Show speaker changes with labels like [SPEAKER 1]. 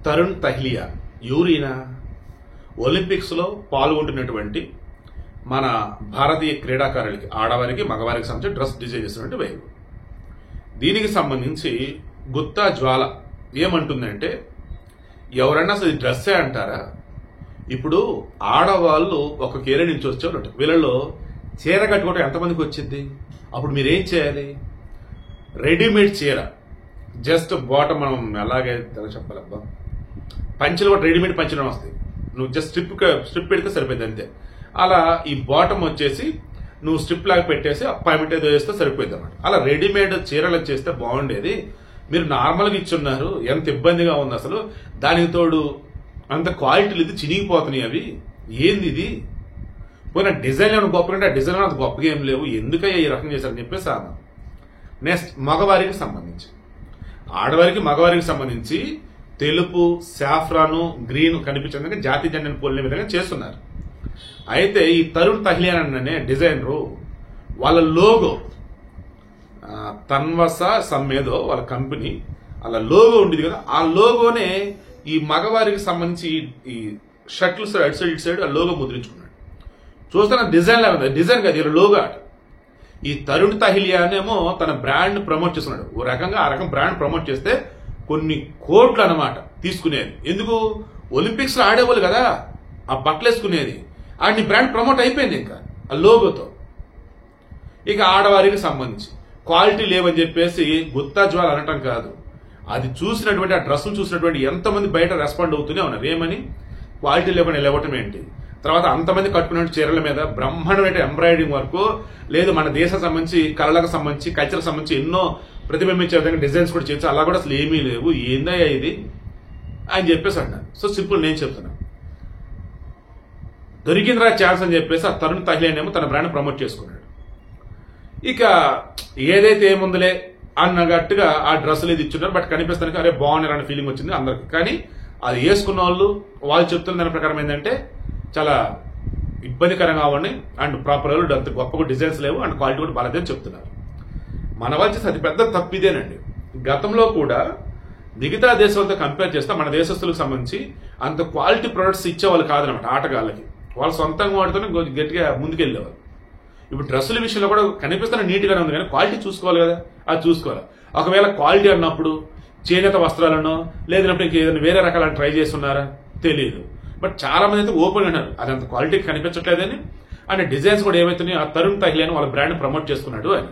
[SPEAKER 1] Tarun Tahlia యూరీనా ఒలింపిక్స్లో పాల్గొంటున్నటువంటి మన భారతీయ క్రీడాకారులకి ఆడవారికి మగవారికి సంబంధించి డ్రెస్ డిజైన్ చేసినటువంటి వైపు దీనికి సంబంధించి గుత్తా జ్వాల ఏమంటుందంటే ఎవరన్నా అసలు డ్రెస్సే అంటారా? ఇప్పుడు ఆడవాళ్ళు ఒక కేర నుంచి వచ్చేవాళ్ళు వీళ్ళలో చీర కట్టుకోవడం ఎంతమందికి వచ్చింది? అప్పుడు మీరేం చేయాలి? రెడీమేడ్ చీర జస్ట్ బాటమ్ మనం అలాగే చెప్పాలబ్బా పంచలు కూడా రెడీమేడ్ పంచలు వస్తాయి. నువ్వు జస్ట్ స్ట్రిప్ పెడితే సరిపోయింది అంతే. అలా ఈ బాటమ్ వచ్చేసి నువ్వు స్ట్రిప్ లాగా పెట్టేసి అప్పాయింట్ ఏదో వేస్తే సరిపోయింది అన్నమాట. అలా రెడీమేడ్ చీరలు చేస్తే బాగుండేది. మీరు నార్మల్గా ఇచ్చున్నారు, ఎంత ఇబ్బందిగా ఉంది అసలు. దానికి తోడు అంత క్వాలిటీలు ఇది చినిగిపోతున్నాయి అవి. ఏంది ఇది? పోయిన డిజైన్ ఏమైనా గొప్పగా, ఆ డిజైన్ అంత గొప్పగా ఏం లేవు, ఎందుకయ్యా ఈ రకం చేశారని చెప్పేసి ఆమె. నెక్స్ట్ మగవారికి సంబంధించి, ఆడవారికి మగవారికి సంబంధించి తెలుపు, సాఫ్రాను, గ్రీన్ కనిపించే విధంగా జాతీయ జెండాను పోలిన విధంగా చేస్తున్నారు. అయితే ఈ తరుణ్ తహ్లియా అనే డిజైనరు వాళ్ళ లోగో తన్వస సమ్మేదో వాళ్ళ కంపెనీ అలా లోగో ఉండేది కదా, ఆ లోగోనే ఈ మగవారికి సంబంధించి ఈ షర్ట్లు అటు సైడ్ ఇటు సైడ్ ఆ లోగో ముద్రించుకున్నాడు. చూస్తే డిజైన్ లాగా ఉంది, డిజైన్ కాదు ఇలా లోగో ఆట. ఈ తరుణ్ తహ్లియా అనేమో తన బ్రాండ్ ప్రమోట్ చేస్తున్నాడు. ఓ రకంగా ఆ రకం బ్రాండ్ ప్రమోట్ చేస్తే కొన్ని కోట్లు అన్నమాట తీసుకునేది. ఎందుకు? ఒలింపిక్స్ లో ఆడేవాళ్ళు కదా ఆ బట్టలు వేసుకునేది. ఆడిని బ్రాండ్ ప్రమోట్ అయిపోయింది ఇంకా ఆ లోగోతో. ఇక ఆడవారికి సంబంధించి క్వాలిటీ లేవని చెప్పేసి గుత్తా జ్వాల అనటం కాదు, అది చూసినటువంటి ఆ డ్రెస్సులు చూసినటువంటి ఎంతమంది బయట రెస్పాండ్ అవుతూనే ఉన్నారు. ఏమని? క్వాలిటీ లేకుండా లేవటం ఏంటి? తర్వాత అంతమంది కట్టుకున్న చీరల మీద బ్రహ్మాండమైన ఎంబ్రాయిడింగ్ వర్క్ లేదు, మన దేశం సంబంధించి కళలకు సంబంధించి కల్చర్కి సంబంధించి ఎన్నో ప్రతిబింబించే విధంగా డిజైన్స్ కూడా చేయొచ్చు. అలా కూడా అసలు ఏమీ లేవు, ఏందయ్యా ఇది అని చెప్పేసి అన్నాను. సో సింపుల్ నేను చెప్తున్నాను, దొరికిందిరా ఛాన్స్ అని చెప్పేసి ఆ తరుణ్ తహ్లియానేమో తన బ్రాండ్ ప్రమోట్ చేసుకున్నాడు. ఇక ఏదైతే ఏముందిలే అన్నట్టుగా ఆ డ్రెస్సులు ఏది ఇచ్చున్నారు, బట్ కనిపిస్తానికి అరే బాగున్నారు అనే ఫీలింగ్ వచ్చింది అందరికి. కానీ అది వేసుకున్న వాళ్ళు చెప్తున్న దాని ప్రకారం ఏంటంటే చాలా ఇబ్బందికరంగా ఉన్నాయి అండ్ ప్రాపర్ అంత గొప్పగా డిజైన్స్ లేవు అండ్ క్వాలిటీ కూడా బాగాలేదని చెప్తున్నారు. మన వాళ్ళు చేస్తే అది పెద్ద తప్పిదేనండి. గతంలో కూడా మిగతా దేశాలతో కంపేర్ చేస్తే మన దేశస్తులకు సంబంధించి అంత క్వాలిటీ ప్రొడక్ట్స్ ఇచ్చేవాళ్ళు కాదనమాట ఆటగాళ్ళకి. వాళ్ళు సొంతంగా వాడుతూనే గట్టిగా ముందుకెళ్ళేవారు. ఇప్పుడు డ్రెస్సుల విషయంలో కూడా కనిపిస్తున్న నీట్గానే ఉంది, కానీ క్వాలిటీ చూసుకోవాలి కదా, అది చూసుకోవాలి. ఒకవేళ క్వాలిటీ అన్నప్పుడు చేనేత వస్త్రాలను లేదన్నప్పుడు ఇంకేదైనా వేరే రకాలను ట్రై చేస్తున్నారా తెలియదు. బట్ చాలా మంది అయితే ఓపెన్ అన్నారు అది అంత క్వాలిటీ కనిపించట్లేదని. అండ్ డిజైన్స్ కూడా ఏవైతున్నాయో ఆ తరుణ్ తహ్లియా వాళ్ళ బ్రాండ్ ప్రమోట్ చేసుకున్నాడు అని.